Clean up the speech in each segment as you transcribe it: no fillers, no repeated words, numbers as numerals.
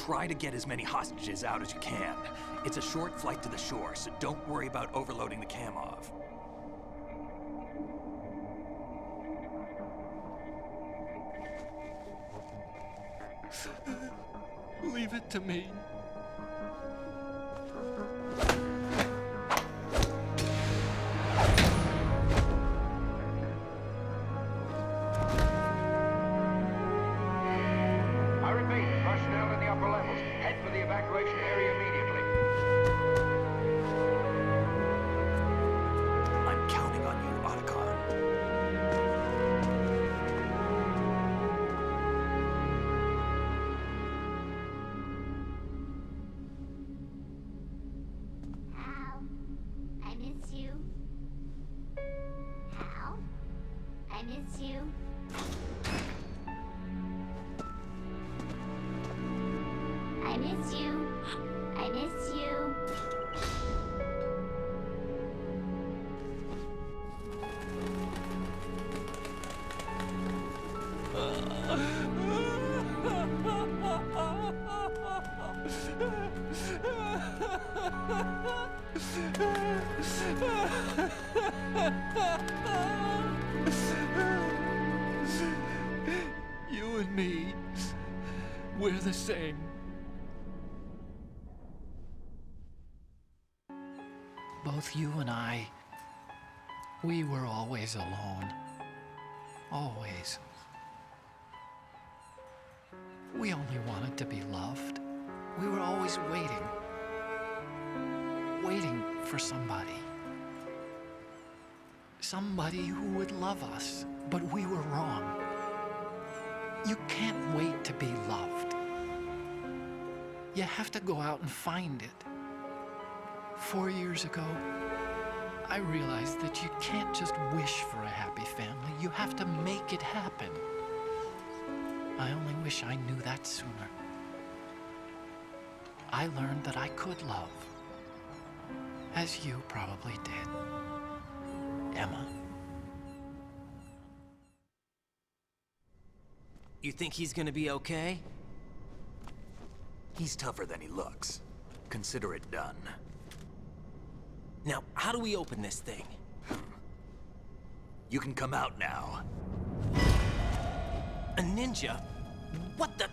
Try to get as many hostages out as you can. It's a short flight to the shore, so don't worry about overloading the Kamov. Leave it to me. I repeat, personnel in the upper levels, head for the evacuation area immediately. I'm counting on you, Otacon. Hal, I miss you. Hal, I miss you. I miss you. I miss you. You and me, we're the same. Both you and I, we were always alone. Always. We only wanted to be loved. We were always waiting. Waiting for somebody. Somebody who would love us, but we were wrong. You can't wait to be loved. You have to go out and find it. 4 years ago, I realized that you can't just wish for a happy family. You have to make it happen. I only wish I knew that sooner. I learned that I could love, as you probably did, Emma. You think he's gonna be okay? He's tougher than he looks. Consider it done. Now, how do we open this thing? You can come out now. A ninja? What the?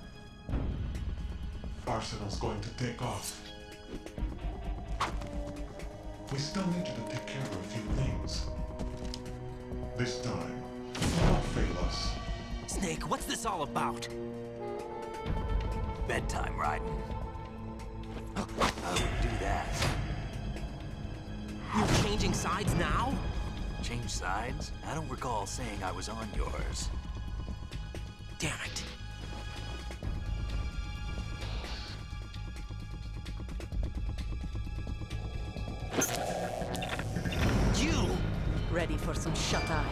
Arsenal's going to take off. We still need you to take care of a few things. This time, don't fail us. Snake, what's this all about? Bedtime, Raiden. I wouldn't do that. You're changing sides now? Change sides? I don't recall saying I was on yours. Damn it. You! Ready for some shut-eye?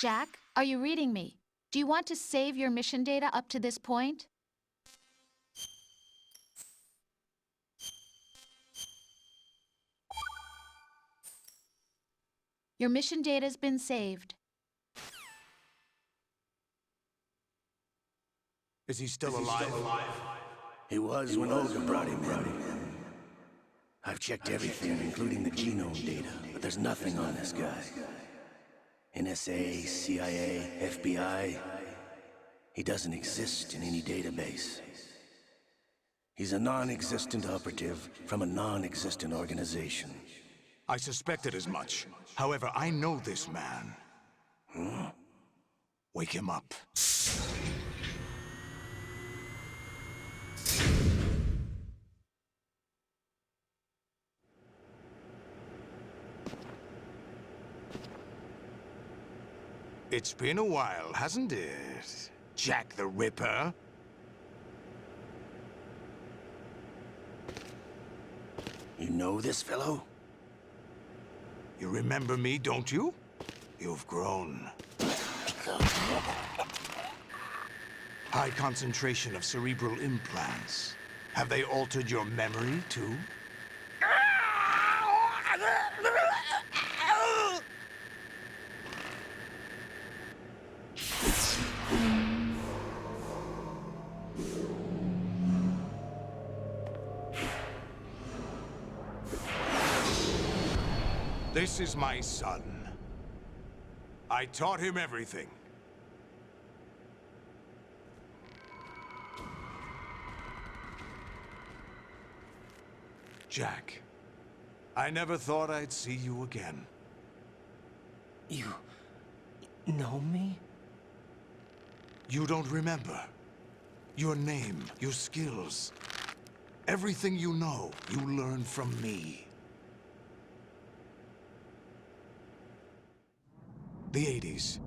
Jack, are you reading me? Do you want to save your mission data up to this point? Your mission data's been saved. Is he still alive? He was when Olga brought him in. I've checked everything, including the genome data, but there's nothing on this guy. NSA, CIA, FBI. He doesn't exist in any database. He's a non-existent operative from a non-existent organization. I suspected as much. However, I know this man. Wake him up. It's been a while, hasn't it? Jack the Ripper? You know this fellow? You remember me, don't you? You've grown. High concentration of cerebral implants. Have they altered your memory, too? This is my son. I taught him everything. Jack, I never thought I'd see you again. You know me? You don't remember. Your name, your skills. Everything you know, you learned from me. The 80s.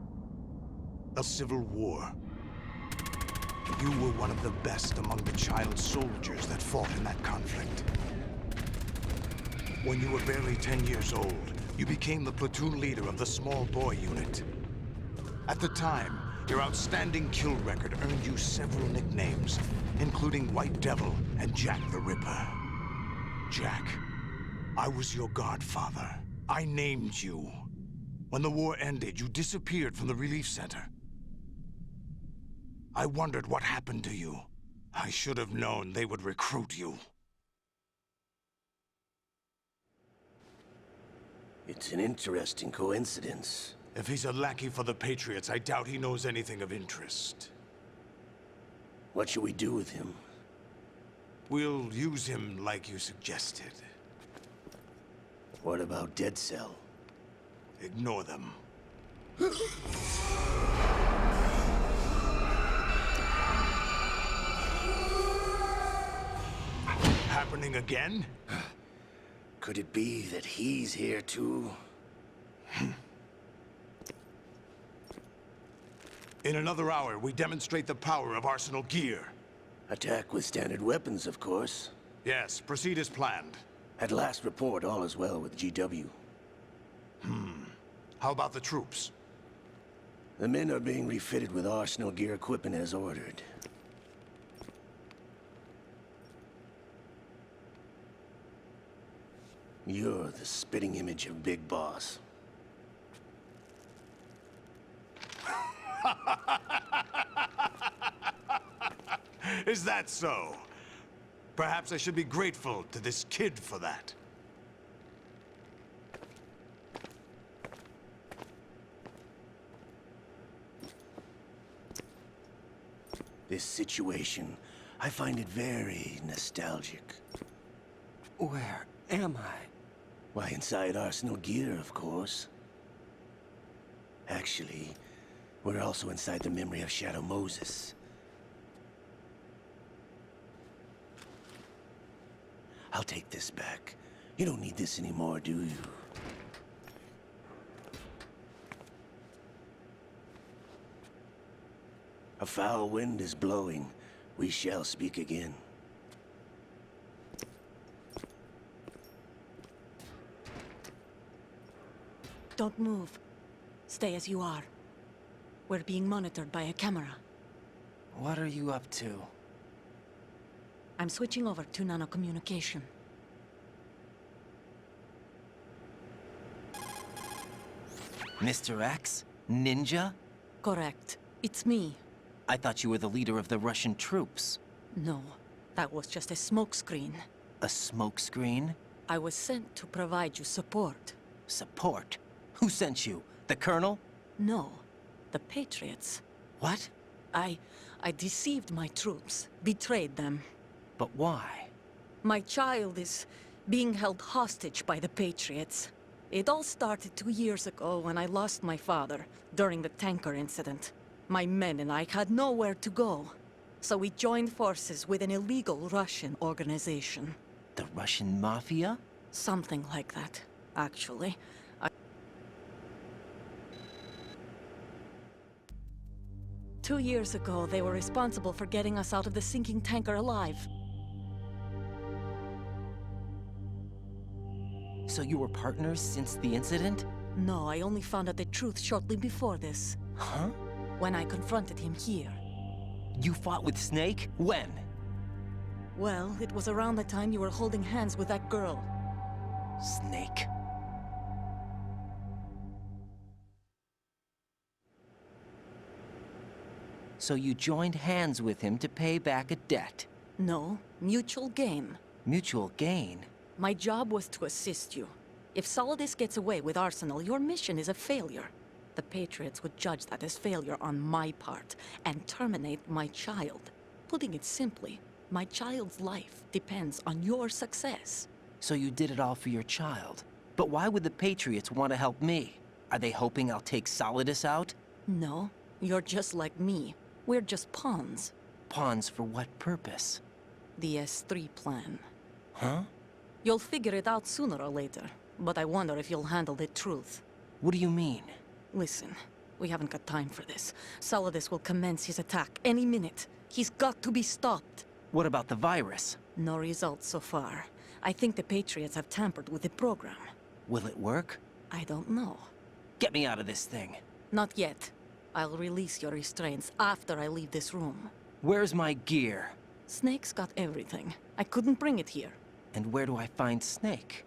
A civil war. You were one of the best among the child soldiers that fought in that conflict. When you were barely 10 years old, you became the platoon leader of the small boy unit. At the time, your outstanding kill record earned you several nicknames, including White Devil and Jack the Ripper. Jack, I was your godfather. I named you. When the war ended, you disappeared from the relief center. I wondered what happened to you. I should have known they would recruit you. It's an interesting coincidence. If he's a lackey for the Patriots, I doubt he knows anything of interest. What should we do with him? We'll use him like you suggested. What about Dead Cell? Ignore them. Happening again? Could it be that he's here too? In another hour, we demonstrate the power of Arsenal gear. Attack with standard weapons, of course. Yes, proceed as planned. At last report, all is well with GW. How about the troops? The men are being refitted with Arsenal gear equipment as ordered. You're the spitting image of Big Boss. Is that so? Perhaps I should be grateful to this kid for that. This situation, I find it very nostalgic. Where am I? Why, inside Arsenal gear, of course. Actually, we're also inside the memory of Shadow Moses. I'll take this back. You don't need this anymore, do you? A foul wind is blowing. We shall speak again. Don't move. Stay as you are. We're being monitored by a camera. What are you up to? I'm switching over to nanocommunication. Mr. X? Ninja? Correct. It's me. I thought you were the leader of the Russian troops. No, that was just a smokescreen. A smokescreen? I was sent to provide you support. Support? Who sent you? The Colonel? No, the Patriots. What? I deceived my troops, betrayed them. But why? My child is being held hostage by the Patriots. It all started 2 years ago when I lost my father during the tanker incident. My men and I had nowhere to go, so we joined forces with an illegal Russian organization. The Russian Mafia? Something like that, actually. 2 years ago, they were responsible for getting us out of the sinking tanker alive. So you were partners since the incident? No, I only found out the truth shortly before this. Huh? When I confronted him here. You fought with Snake? When? Well, it was around the time you were holding hands with that girl. Snake. So you joined hands with him to pay back a debt? No, mutual gain. Mutual gain? My job was to assist you. If Solidus gets away with Arsenal, your mission is a failure. The Patriots would judge that as failure on my part, and terminate my child. Putting it simply, my child's life depends on your success. So you did it all for your child. But why would the Patriots want to help me? Are they hoping I'll take Solidus out? No, you're just like me. We're just pawns. Pawns for what purpose? The S3 plan. Huh? You'll figure it out sooner or later, but I wonder if you'll handle the truth. What do you mean? Listen, we haven't got time for this. Solidus will commence his attack any minute. He's got to be stopped. What about the virus? No results so far. I think the Patriots have tampered with the program. Will it work? I don't know. Get me out of this thing. Not yet. I'll release your restraints after I leave this room. Where's my gear? Snake's got everything. I couldn't bring it here. And where do I find Snake?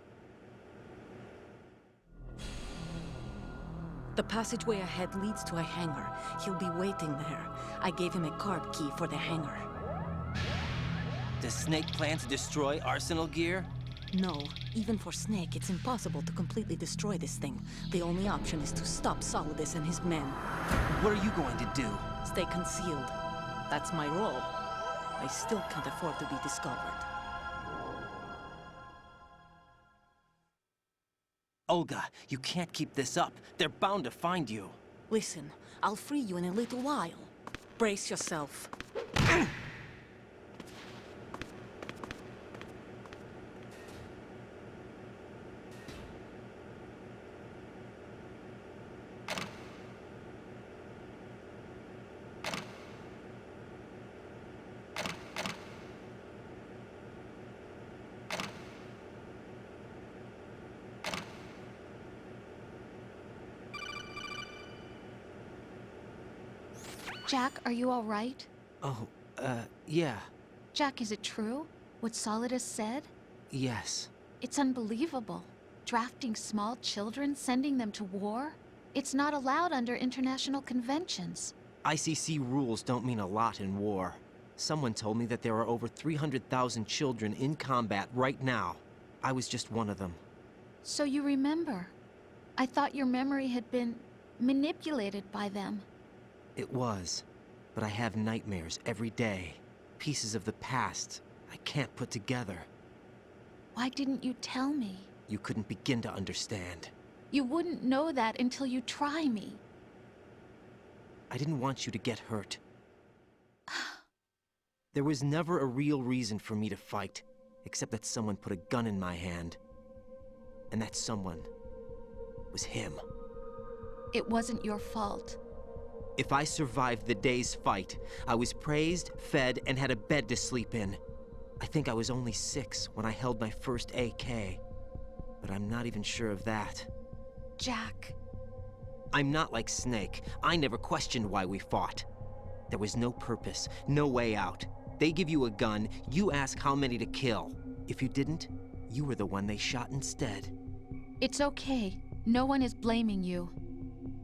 The passageway ahead leads to a hangar. He'll be waiting there. I gave him a card key for the hangar. Does Snake plan to destroy Arsenal gear? No. Even for Snake, it's impossible to completely destroy this thing. The only option is to stop Solidus and his men. What are you going to do? Stay concealed. That's my role. I still can't afford to be discovered. Olga, you can't keep this up. They're bound to find you. Listen, I'll free you in a little while. Brace yourself. Jack, are you all right? Oh, yeah. Jack, is it true? What Solidus said? Yes. It's unbelievable. Drafting small children, sending them to war? It's not allowed under international conventions. ICC rules don't mean a lot in war. Someone told me that there are over 300,000 children in combat right now. I was just one of them. So you remember. I thought your memory had been manipulated by them. It was. But I have nightmares every day. Pieces of the past I can't put together. Why didn't you tell me? You couldn't begin to understand. You wouldn't know that until you try me. I didn't want you to get hurt. There was never a real reason for me to fight, except that someone put a gun in my hand. And that someone was him. It wasn't your fault. If I survived the day's fight, I was praised, fed, and had a bed to sleep in. I think I was only 6 when I held my first AK. But I'm not even sure of that. Jack. I'm not like Snake. I never questioned why we fought. There was no purpose, no way out. They give you a gun, you ask how many to kill. If you didn't, you were the one they shot instead. It's okay. No one is blaming you.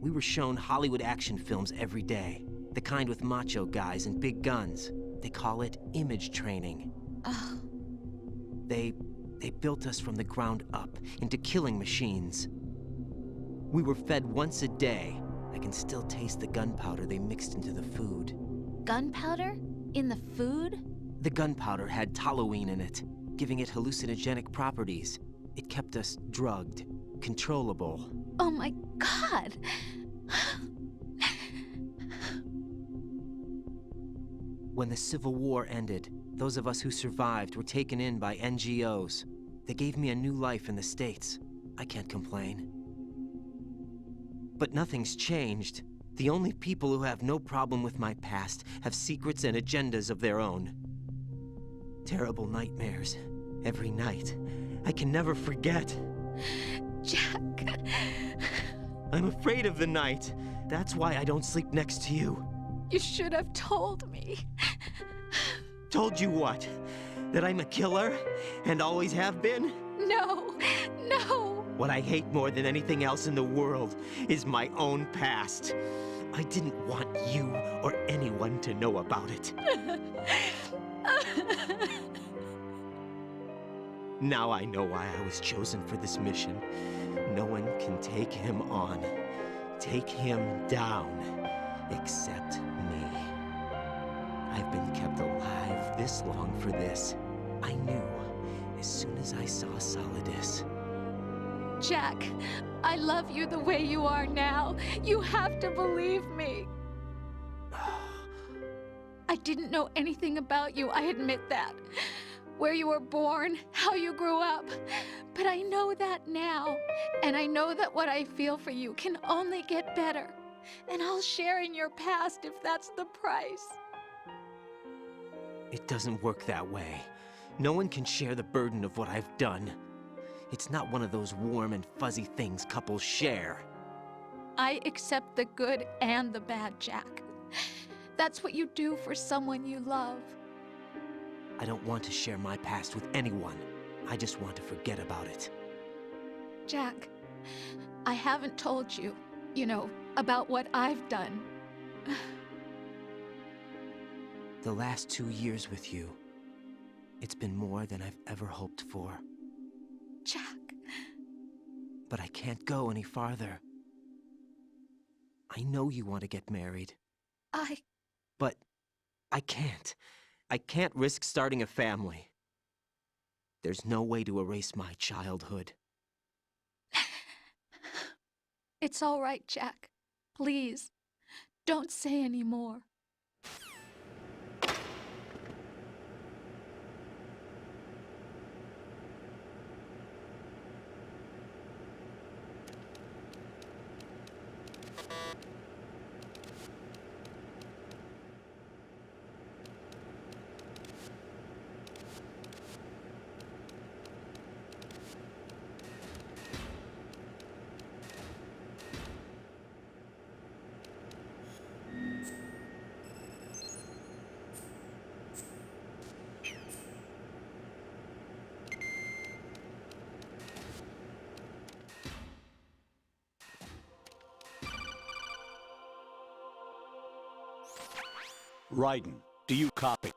We were shown Hollywood action films every day. The kind with macho guys and big guns. They call it image training. Ugh. They They built us from the ground up into killing machines. We were fed once a day. I can still taste the gunpowder they mixed into the food. Gunpowder? In the food? The gunpowder had toluene in it, giving it hallucinogenic properties. It kept us drugged, controllable. Oh my God! When the Civil War ended, those of us who survived were taken in by NGOs. They gave me a new life in the States. I can't complain. But nothing's changed. The only people who have no problem with my past have secrets and agendas of their own. Terrible nightmares. Every night. I can never forget. Jack. I'm afraid of the night. That's why I don't sleep next to you. You should have told me. Told you what? That I'm a killer? And always have been? No, no. What I hate more than anything else in the world is my own past. I didn't want you or anyone to know about it. Now I know why I was chosen for this mission. No one can take him on, take him down, except me. I've been kept alive this long for this. I knew as soon as I saw Solidus. Jack, I love you the way you are now. You have to believe me. I didn't know anything about you, I admit that. Where you were born, how you grew up. But I know that now. And I know that what I feel for you can only get better. And I'll share in your past if that's the price. It doesn't work that way. No one can share the burden of what I've done. It's not one of those warm and fuzzy things couples share. I accept the good and the bad, Jack. That's what you do for someone you love. I don't want to share my past with anyone. I just want to forget about it. Jack, I haven't told you, about what I've done. The last 2 years with you, it's been more than I've ever hoped for. Jack. But I can't go any farther. I know you want to get married. But I can't. I can't risk starting a family. There's no way to erase my childhood. It's all right, Jack. Please, don't say any more. Raiden, do you copy?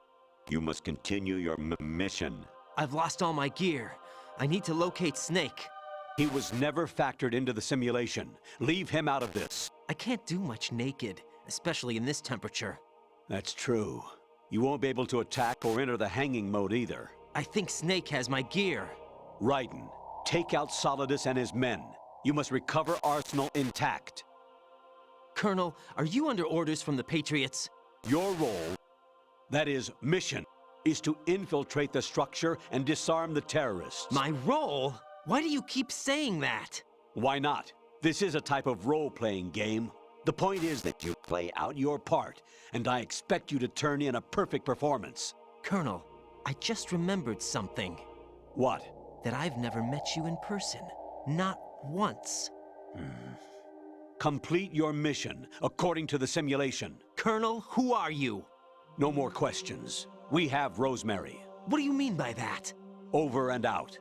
You must continue your mission. I've lost all my gear. I need to locate Snake. He was never factored into the simulation. Leave him out of this. I can't do much naked, especially in this temperature. That's true. You won't be able to attack or enter the hanging mode either. I think Snake has my gear. Raiden, take out Solidus and his men. You must recover Arsenal intact. Colonel, are you under orders from the Patriots? Your role, that is, mission, is to infiltrate the structure and disarm the terrorists. My role? Why do you keep saying that? Why not? This is a type of role-playing game. The point is that you play out your part, and I expect you to turn in a perfect performance. Colonel, I just remembered something. What? That I've never met you in person. Not once. Complete your mission, according to the simulation. Colonel, who are you? No more questions. We have Rosemary. What do you mean by that? Over and out.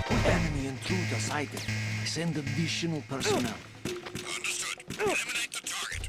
We've been Enemy intruder sighted. Send additional personnel. Understood. Eliminate the target.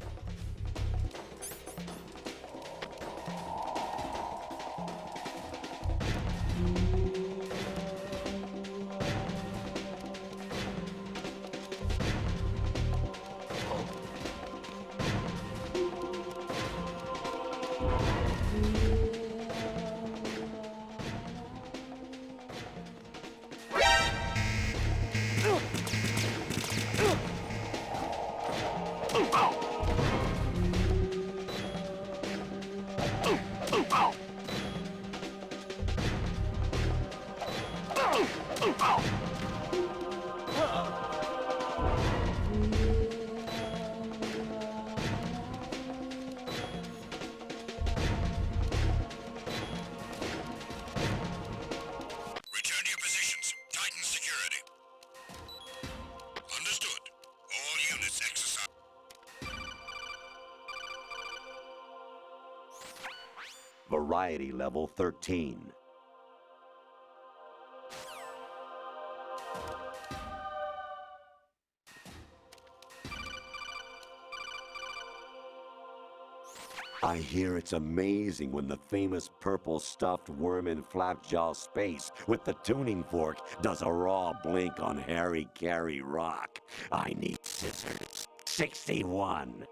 Return to your positions. Tighten security. Understood. All units exercise. Variety level 13. I hear it's amazing when the famous purple stuffed worm in Flapjaw space with the tuning fork does a raw blink on Harry Carey rock. I need scissors. 61.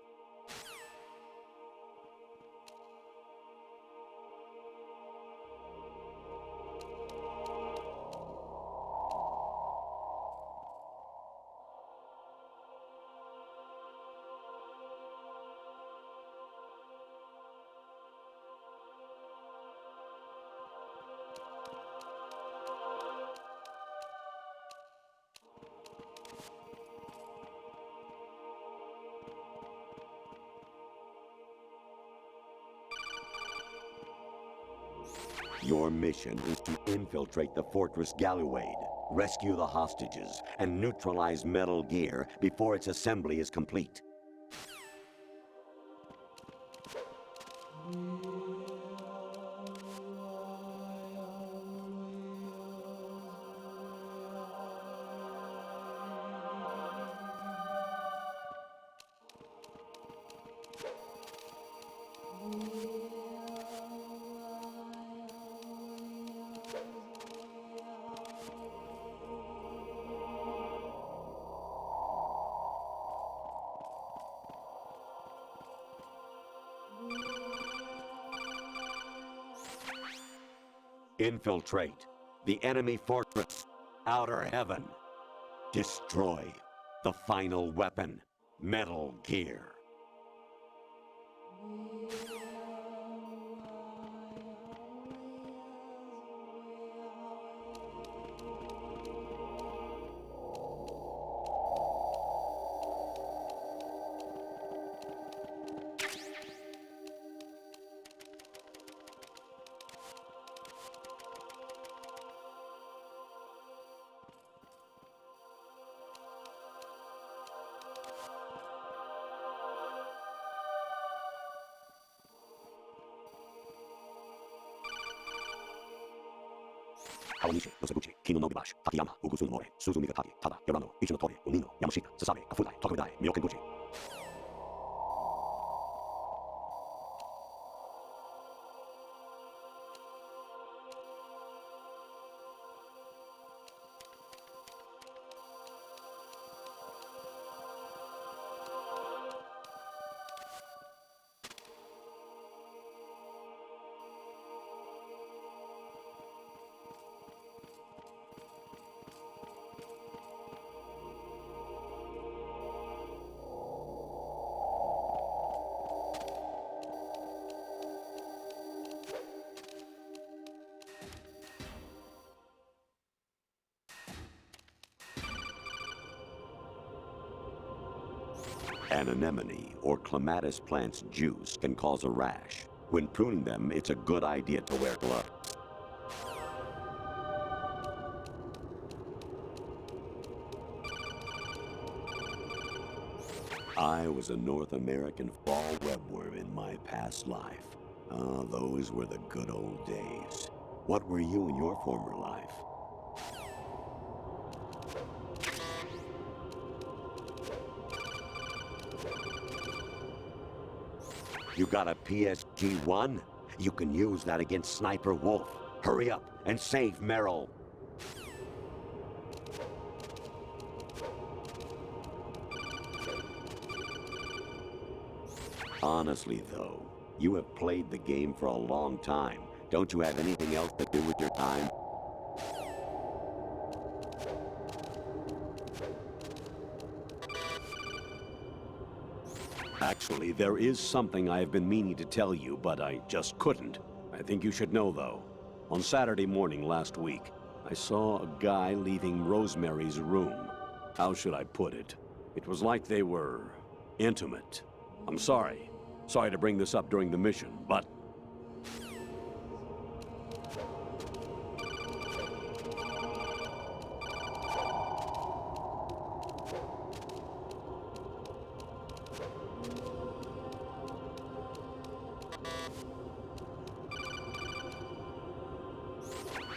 Your mission is to infiltrate the Fortress Galluade, rescue the hostages, and neutralize Metal Gear before its assembly is complete. Infiltrate the enemy fortress, Outer Heaven. Destroy the final weapon, Metal Gear. Kawanishi, Nosaguchi, Kino no Bibashi, Takayama, Ugusu no More, Suzu Migataki, Tada, Yorano, Ichinotori, Unino, Yamashita, Sasabe, Kafudai, Tokumidai, Myokenguchi. An anemone or clematis plant's juice can cause a rash. When pruning them, it's a good idea to wear gloves. I was a North American fall webworm in my past life. Ah, those were the good old days. What were you in your former life? You got a PSG-1? You can use that against Sniper Wolf. Hurry up and save Meryl. Honestly, though, you have played the game for a long time. Don't you have anything else to do with your time? Actually, there is something I have been meaning to tell you, but I just couldn't. I think you should know, though. On Saturday morning last week, I saw a guy leaving Rosemary's room. How should I put it? It was like they were intimate. I'm sorry. Sorry to bring this up during the mission, but...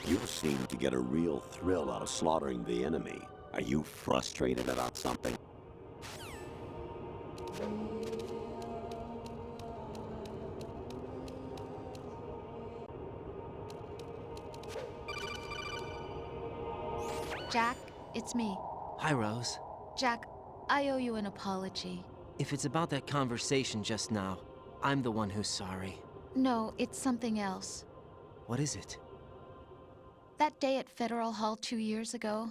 You seem to get a real thrill out of slaughtering the enemy. Are you frustrated about something? Jack, it's me. Hi, Rose. Jack, I owe you an apology. If it's about that conversation just now, I'm the one who's sorry. No, it's something else. What is it? That day at Federal Hall 2 years ago,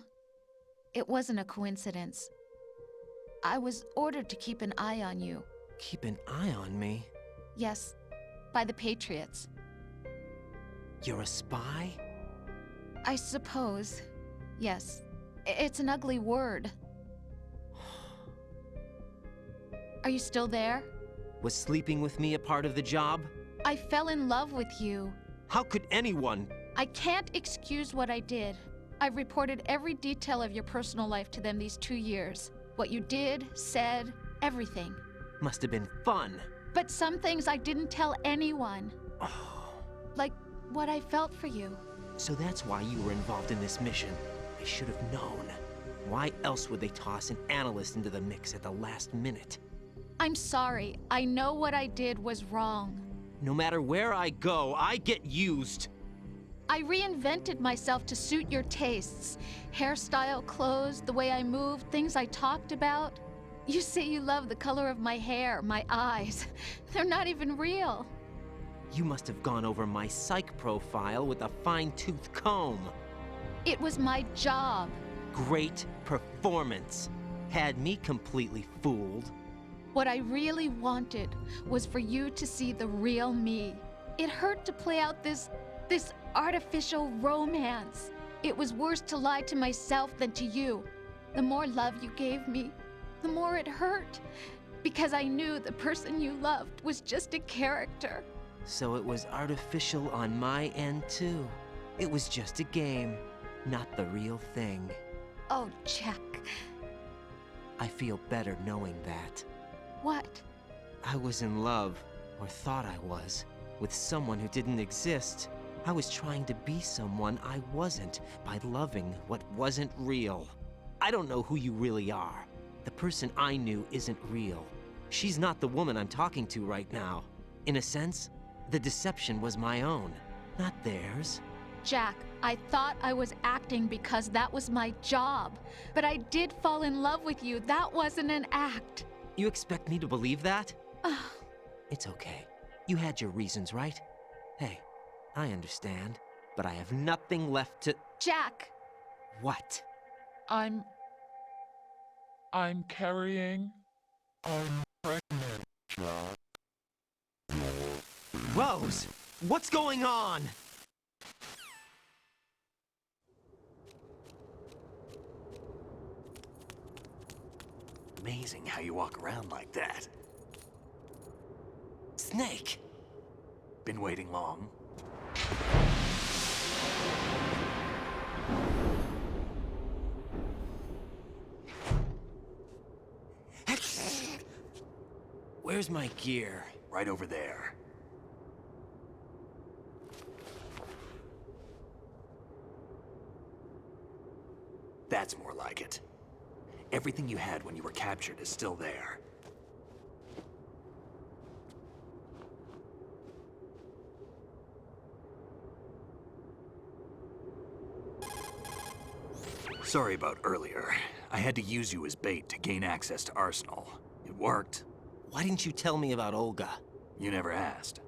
it wasn't a coincidence. I was ordered to keep an eye on you. Keep an eye on me? Yes, by the Patriots. You're a spy? I suppose. Yes. It's an ugly word. Are you still there? Was sleeping with me a part of the job? I fell in love with you. How could anyone? I can't excuse what I did. I've reported every detail of your personal life to them these 2 years. What you did, said, everything. Must have been fun. But some things I didn't tell anyone. Like what I felt for you. So that's why you were involved in this mission. I should have known. Why else would they toss an analyst into the mix at the last minute? I'm sorry. I know what I did was wrong. No matter where I go, I get used. I reinvented myself to suit your tastes. Hairstyle, clothes, the way I moved, things I talked about. You say you love the color of my hair, my eyes. They're not even real. You must have gone over my psych profile with a fine-tooth comb. It was my job. Great performance. Had me completely fooled. What I really wanted was for you to see the real me. It hurt to play out this artificial romance. It was worse to lie to myself than to you. The more love you gave me, the more it hurt. Because I knew the person you loved was just a character. So it was artificial on my end, too. It was just a game, not the real thing. Oh, Jack. I feel better knowing that. What? I was in love, or thought I was, with someone who didn't exist. I was trying to be someone I wasn't by loving what wasn't real. I don't know who you really are. The person I knew isn't real. She's not the woman I'm talking to right now. In a sense, the deception was my own, not theirs. Jack, I thought I was acting because that was my job. But I did fall in love with you. That wasn't an act. You expect me to believe that? It's okay. You had your reasons, right? Hey, I understand, but I have nothing left to... Jack! What? I'm carrying... I'm pregnant, Jack. Rose! What's going on? Amazing how you walk around like that. Snake! Been waiting long? Where's my gear? Right over there. That's more like it. Everything you had when you were captured is still there. Sorry about earlier. I had to use you as bait to gain access to Arsenal. It worked. Why didn't you tell me about Olga? You never asked.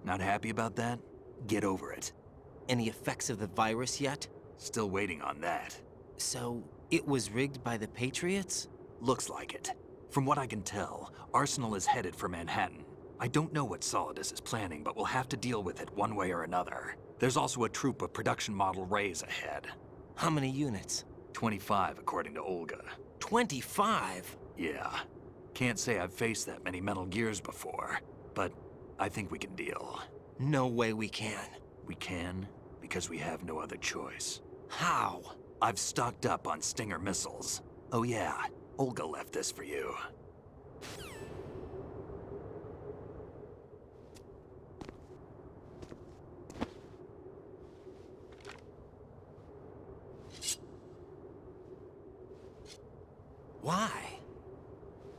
Not happy about that? Get over it. Any effects of the virus yet? Still waiting on that. So, it was rigged by the Patriots? Looks like it. From what I can tell, Arsenal is headed for Manhattan. I don't know what Solidus is planning, but we'll have to deal with it one way or another. There's also a troop of production model Rays ahead. How many units? 25, according to Olga. 25? Yeah. Can't say I've faced that many Metal Gears before, but I think we can deal. No way we can. We can, because we have no other choice. How? I've stocked up on Stinger missiles. Oh yeah, Olga left this for you. Why?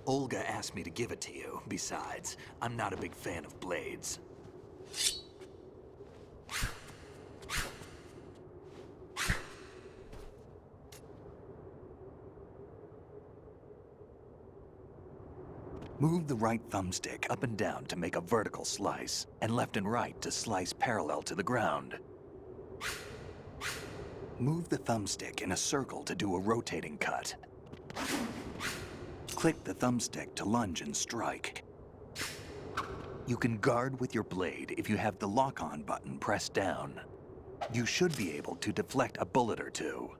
Olga asked me to give it to you. Besides, I'm not a big fan of blades. Move the right thumbstick up and down to make a vertical slice, and left and right to slice parallel to the ground. Move the thumbstick in a circle to do a rotating cut. Click the thumbstick to lunge and strike. You can guard with your blade if you have the lock-on button pressed down. You should be able to deflect a bullet or two.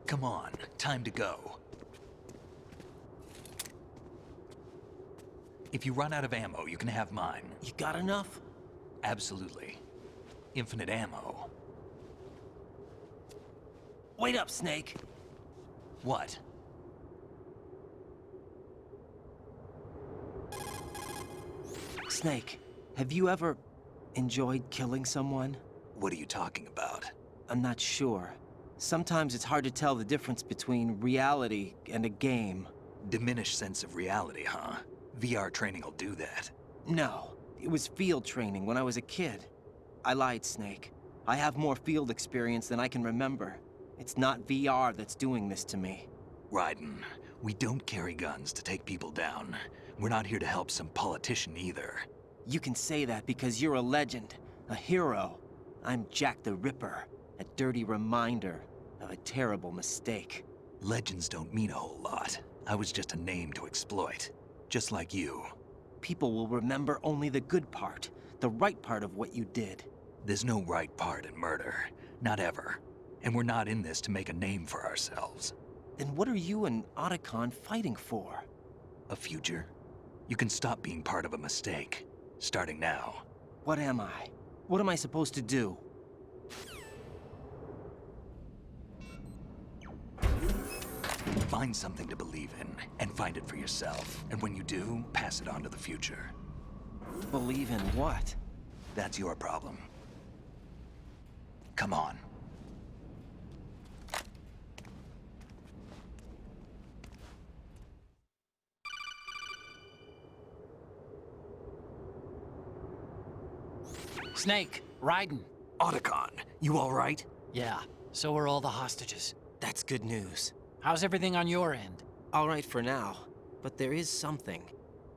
Come on, time to go. If you run out of ammo, you can have mine. You got enough? Absolutely. Infinite ammo. Wait up, Snake. What? Snake, have you ever enjoyed killing someone? What are you talking about? I'm not sure. Sometimes it's hard to tell the difference between reality and a game. Diminished sense of reality, huh? VR training will do that. No, it was field training when I was a kid. I lied, Snake. I have more field experience than I can remember. It's not VR that's doing this to me. Raiden, we don't carry guns to take people down. We're not here to help some politician either. You can say that because you're a legend, a hero. I'm Jack the Ripper, a dirty reminder of a terrible mistake. Legends don't mean a whole lot. I was just a name to exploit. Just like you. People will remember only the good part, the right part of what you did. There's no right part in murder. Not ever. And we're not in this to make a name for ourselves. Then what are you and Otacon fighting for? A future. You can stop being part of a mistake. Starting now. What am I? What am I supposed to do? Find something to believe in, and find it for yourself. And when you do, pass it on to the future. Believe in what? That's your problem. Come on. Snake, Raiden. Otacon, you all right? Yeah, so are all the hostages. That's good news. How's everything on your end? All right for now, but there is something.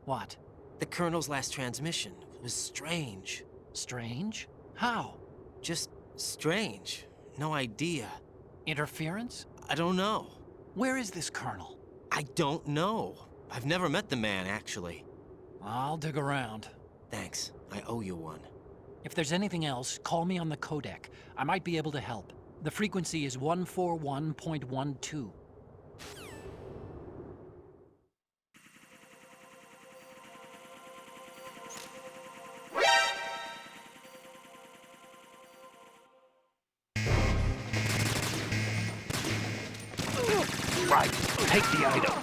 What? The Colonel's last transmission was strange. Strange? How? Just strange. No idea. Interference? I don't know. Where is this Colonel? I don't know. I've never met the man, actually. I'll dig around. Thanks. I owe you one. If there's anything else, call me on the codec. I might be able to help. The frequency is 141.12. Right, take the item.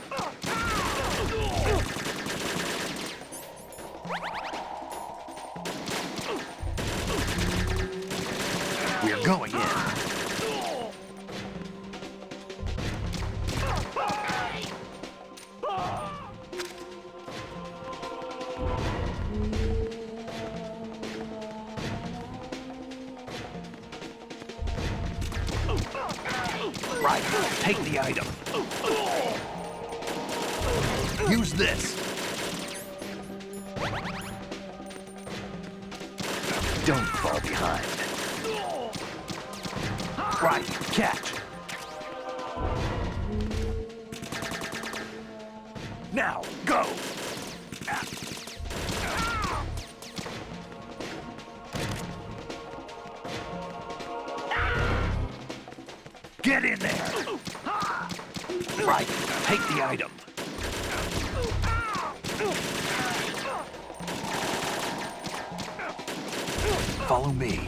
We're going in. Right, take the item. Use this. Don't fall behind. Right, catch. Now, go. Get in there. Right, take the item. Follow me.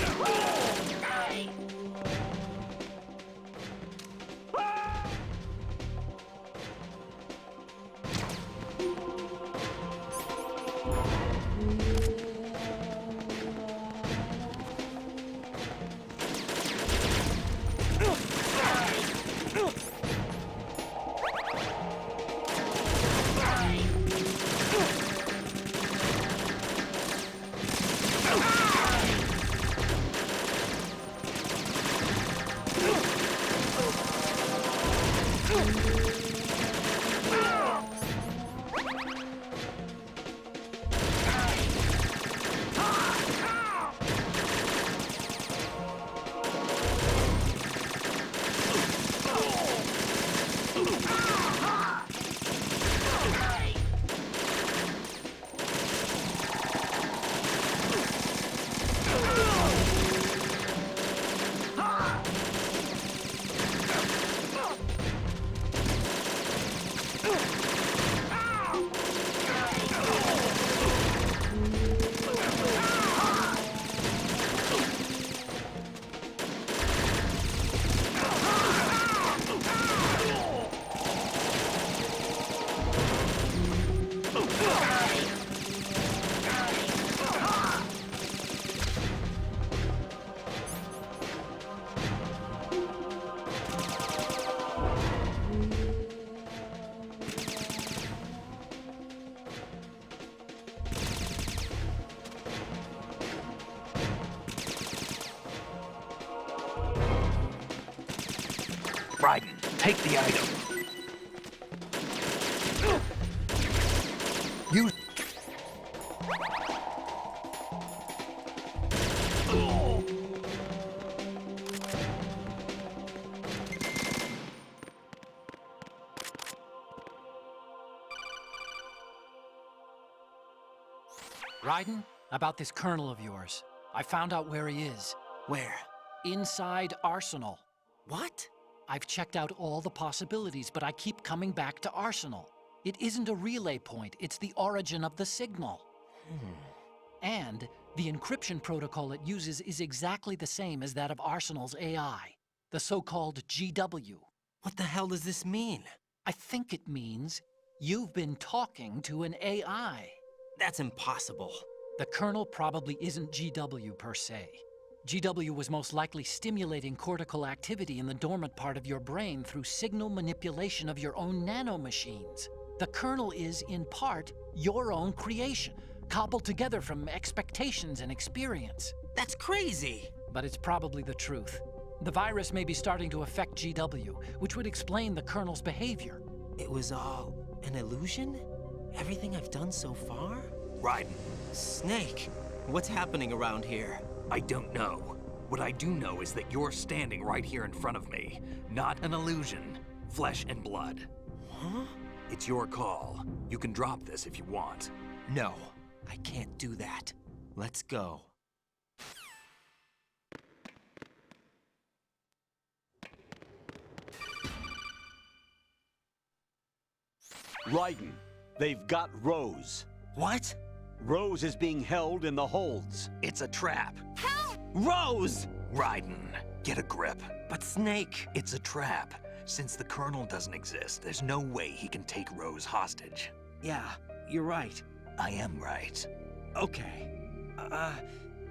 Raiden, take the item. Use... Raiden, about this Colonel of yours. I found out where he is. Where? Inside Arsenal. What? I've checked out all the possibilities, but I keep coming back to Arsenal. It isn't a relay point, it's the origin of the signal. And the encryption protocol it uses is exactly the same as that of Arsenal's AI, the so-called GW. What the hell does this mean? I think it means you've been talking to an AI. That's impossible. The Colonel probably isn't GW per se. GW was most likely stimulating cortical activity in the dormant part of your brain through signal manipulation of your own nanomachines. The Colonel is, in part, your own creation, cobbled together from expectations and experience. That's crazy. But it's probably the truth. The virus may be starting to affect GW, which would explain the Colonel's behavior. It was all an illusion? Everything I've done so far? Raiden, Snake, what's happening around here? I don't know. What I do know is that you're standing right here in front of me. Not an illusion. Flesh and blood. Huh? It's your call. You can drop this if you want. No, I can't do that. Let's go. Raiden, they've got Rose. What? Rose is being held in the holds. It's a trap. Rose! Raiden, get a grip. But Snake... It's a trap. Since the Colonel doesn't exist, there's no way he can take Rose hostage. Yeah, you're right. I am right. Okay.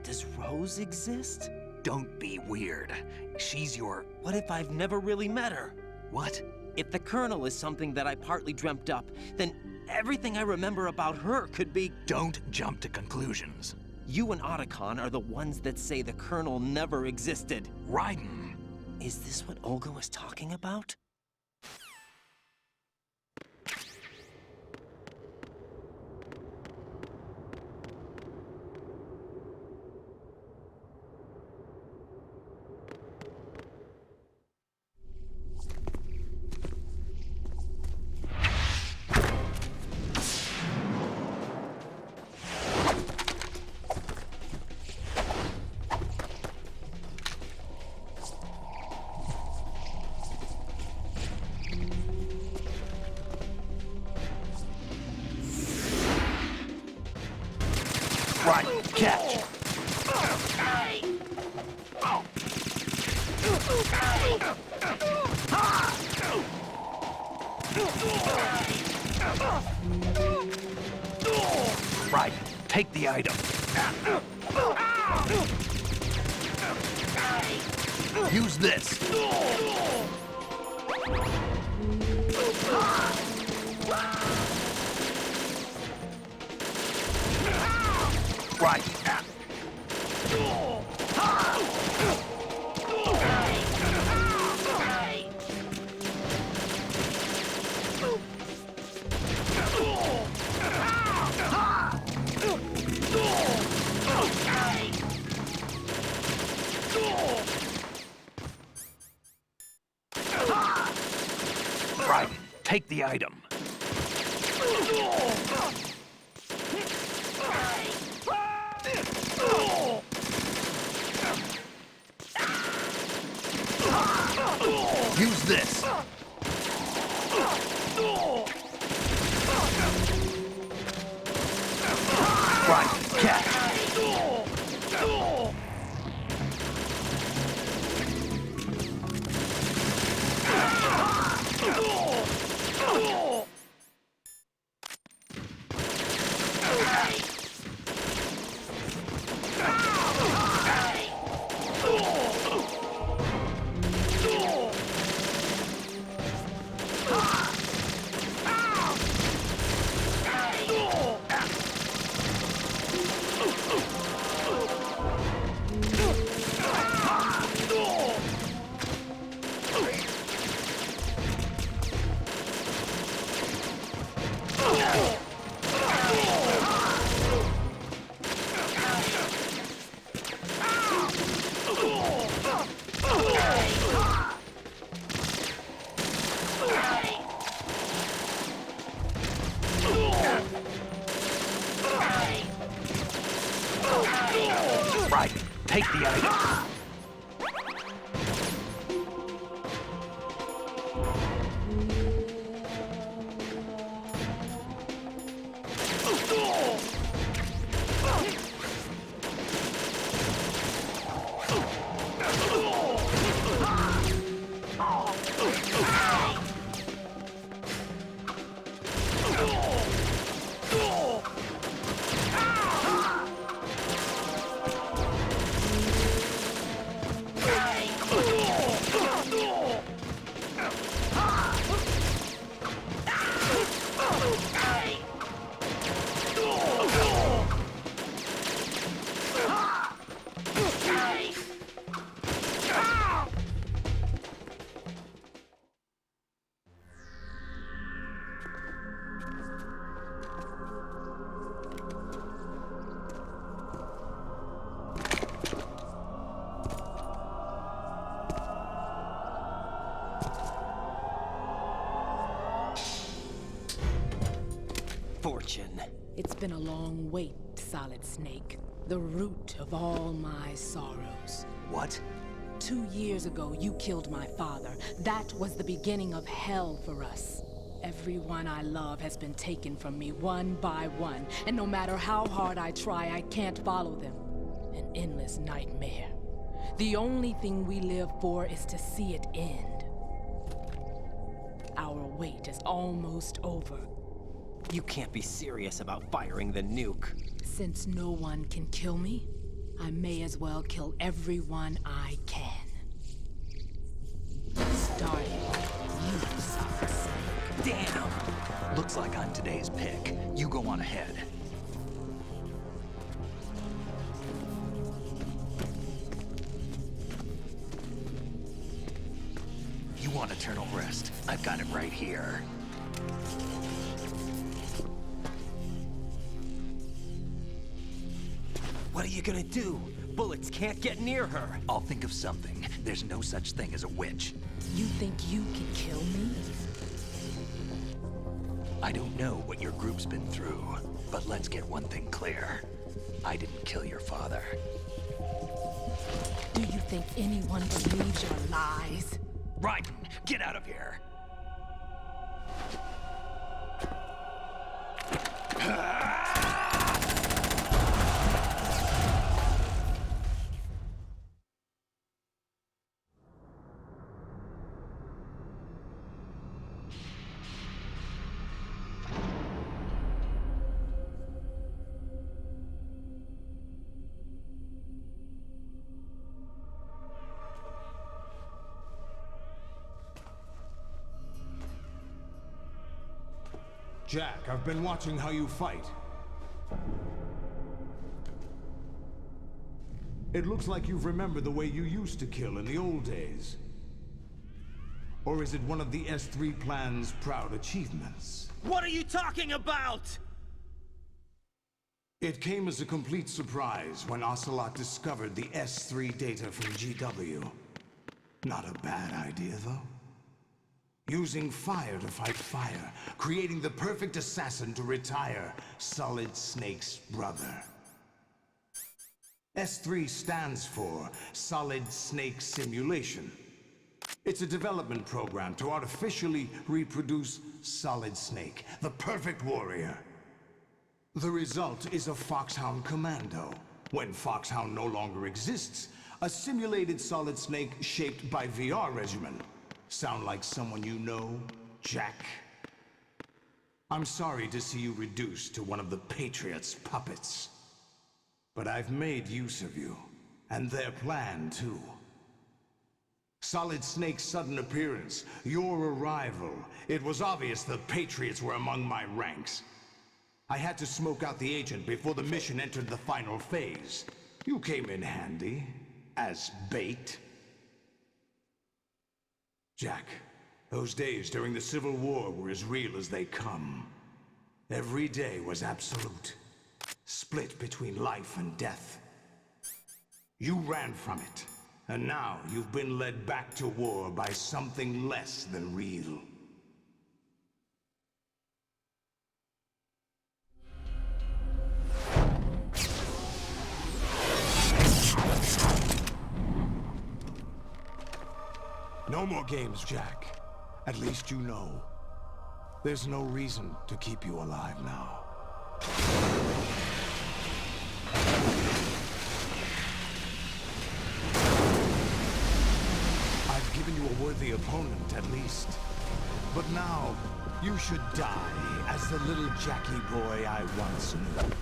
Does Rose exist? Don't be weird. She's your... What if I've never really met her? What? If the Colonel is something that I partly dreamt up, then everything I remember about her could be... Don't jump to conclusions. You and Otacon are the ones that say the Colonel never existed. Raiden! Is this what Olga was talking about? Raiden, catch! Raiden, take the item. Use this. Right. Right. Take the item. Use this. Right, catch. attention. It's been a long wait, Solid Snake. The root of all my sorrows. What? 2 years ago, you killed my father. That was the beginning of hell for us. Everyone I love has been taken from me one by one, and no matter how hard I try, I can't follow them. An endless nightmare. The only thing we live for is to see it end. Our wait is almost over. You can't be serious about firing the nuke. Since no one can kill me, I may as well kill everyone I can. Starting with you, Solid Snake. Damn! Looks like I'm today's pick. You go on ahead. You want eternal rest? I've got it right here. What are you gonna do? Bullets can't get near her. I'll think of something. There's no such thing as a witch. You think you can kill me? I don't know what your group's been through, but let's get one thing clear. I didn't kill your father. Do you think anyone believes your lies? Raiden, get out of here! Jack, I've been watching how you fight. It looks like you've remembered the way you used to kill in the old days. Or is it one of the S3 plan's proud achievements? What are you talking about? It came as a complete surprise when Ocelot discovered the S3 data from GW. Not a bad idea, though. Using fire to fight fire, creating the perfect assassin to retire Solid Snake's brother. S3 stands for Solid Snake Simulation. It's a development program to artificially reproduce Solid Snake, the perfect warrior. The result is a Foxhound Commando. When Foxhound no longer exists, a simulated Solid Snake shaped by VR regimen. Sound like someone you know, Jack? I'm sorry to see you reduced to one of the Patriots' puppets. But I've made use of you, and their plan too. Solid Snake's sudden appearance, your arrival, it was obvious the Patriots were among my ranks. I had to smoke out the agent before the mission entered the final phase. You came in handy, as bait. Jack, those days during the Civil War were as real as they come. Every day was absolute, split between life and death. You ran from it, and now you've been led back to war by something less than real. No more games, Jack. At least you know. There's no reason to keep you alive now. I've given you a worthy opponent, at least. But now, you should die as the little Jackie boy I once knew.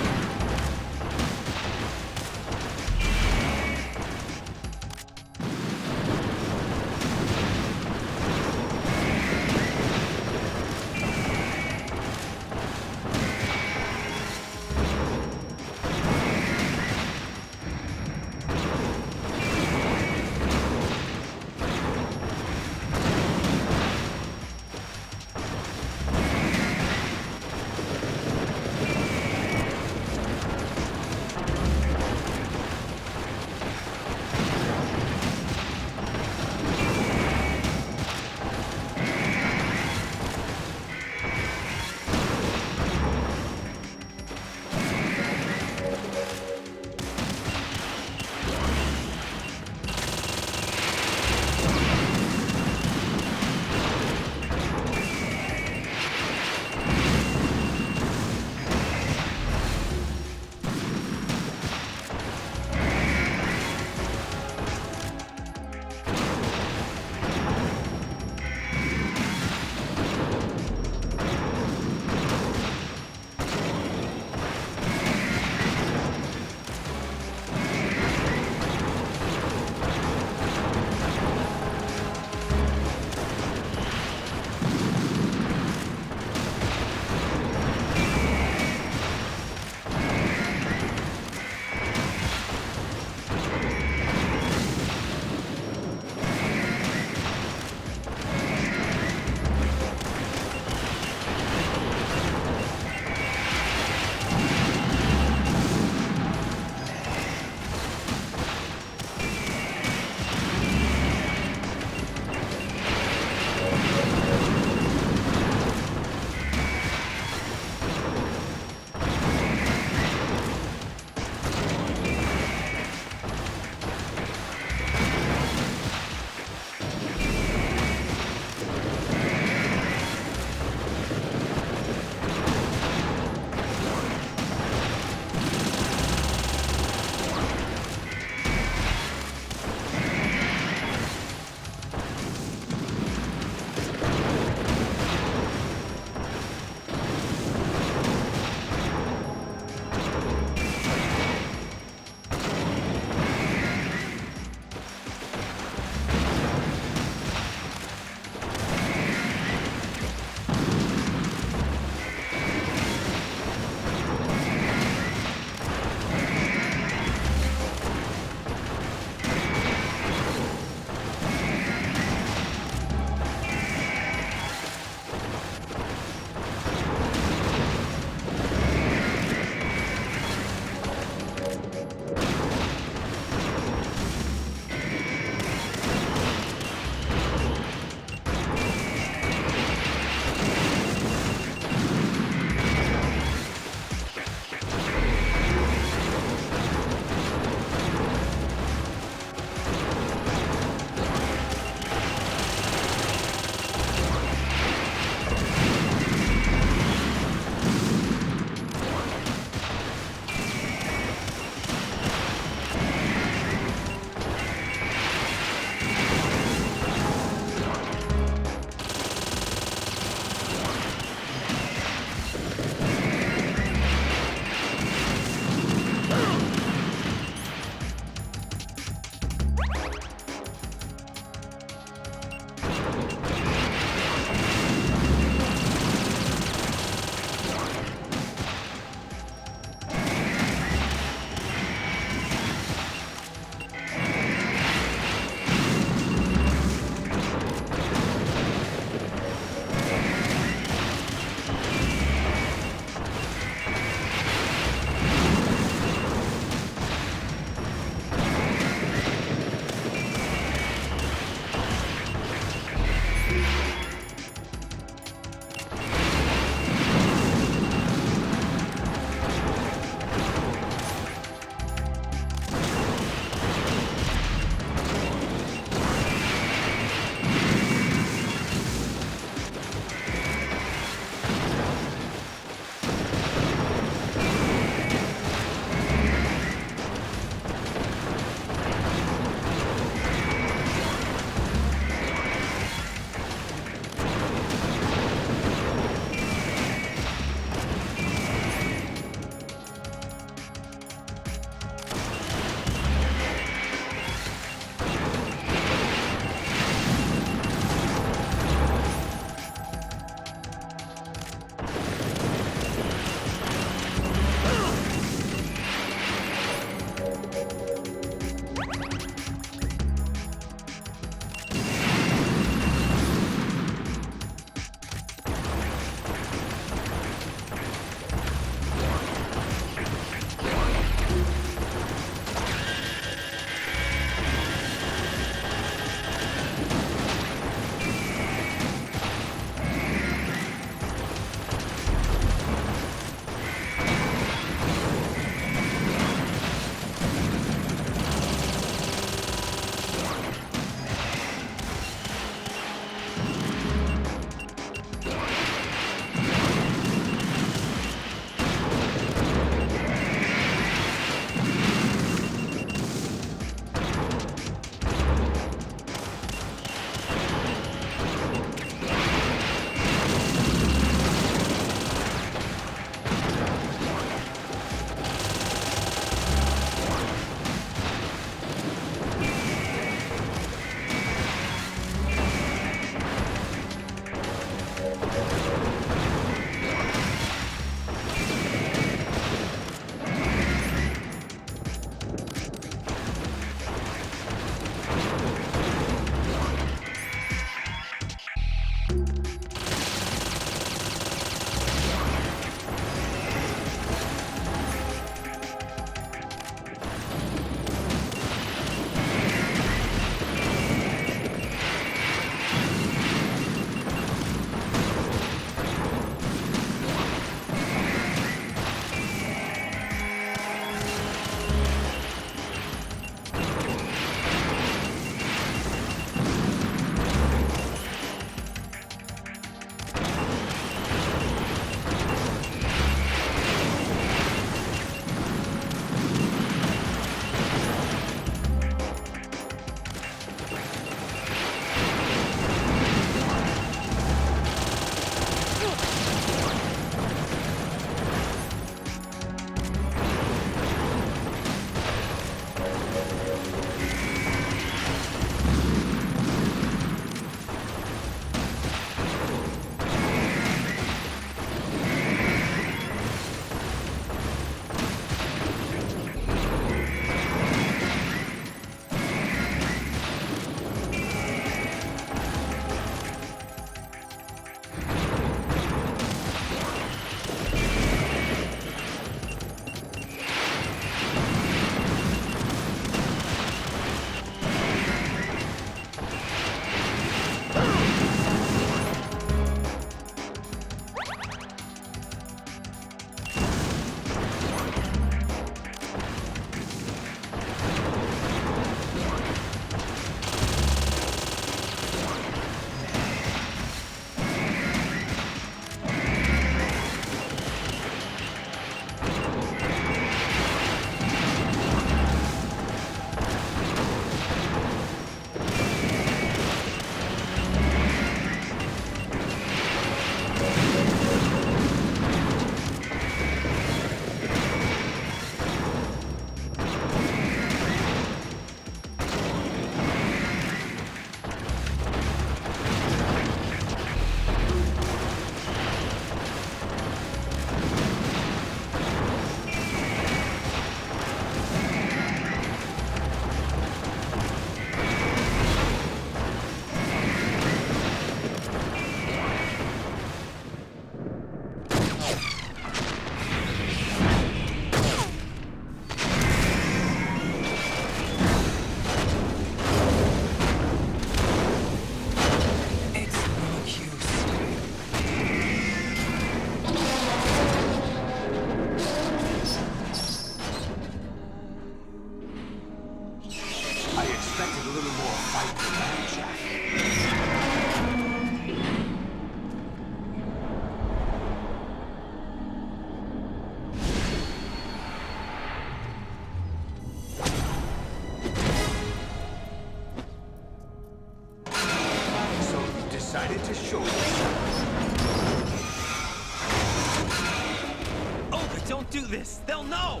do this! They'll know!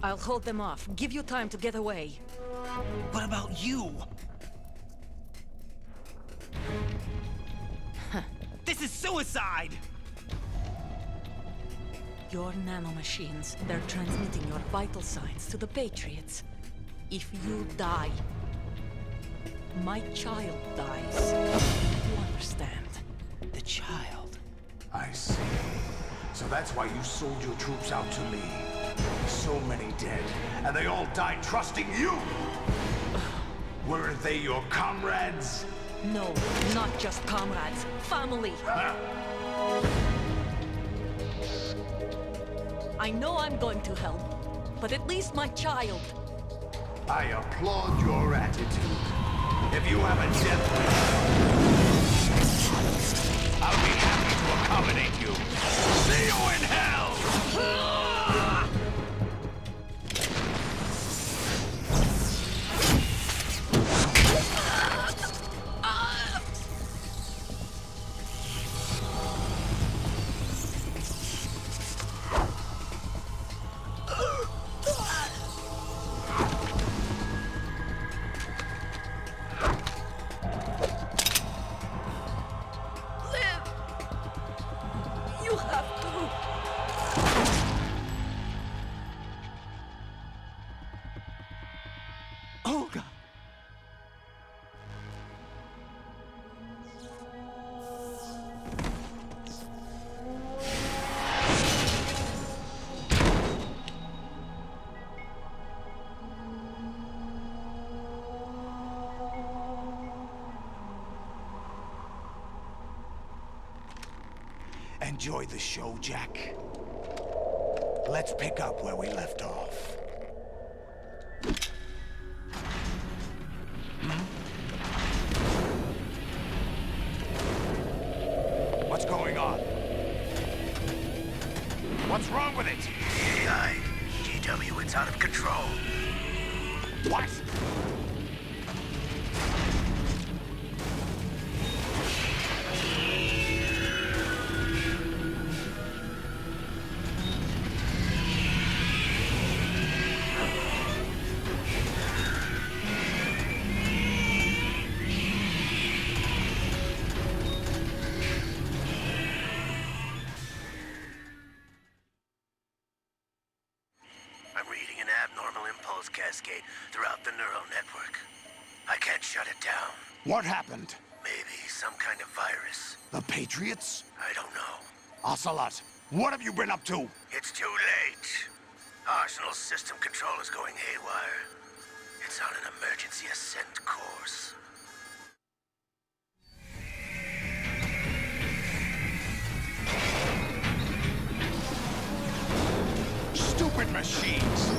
I'll hold them off. Give you time to get away. What about you? This is suicide! Your nanomachines, they're transmitting your vital signs to the Patriots. If you die, my child dies. You understand? The child. I see. So that's why you sold your troops out to me. So many dead, and they all died trusting you! Weren't they your comrades? No, not just comrades. Family. Huh? I know I'm going to hell, but at least my child. I applaud your attitude. If you have a death wish, I'll be happy to accommodate you. See you in hell! You have to. Olga! Enjoy the show, Jack. Let's pick up where we left off. What's going on? What's wrong with it? AI, GW, it's out of control. What? I'm reading an abnormal impulse cascade throughout the neural network. I can't shut it down. What happened? Maybe some kind of virus. The Patriots? I don't know. Ocelot, what have you been up to? It's too late. Arsenal's system control is going haywire. It's on an emergency ascent course. Stupid machines!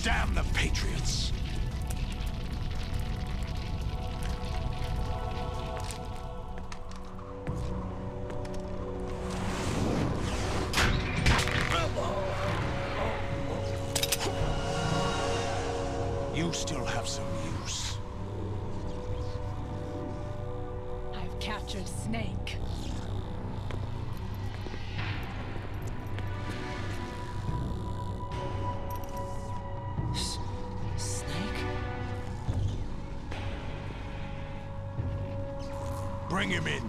Damn the Patriots! You still have some use. I've captured Snake. Snake? Bring him in.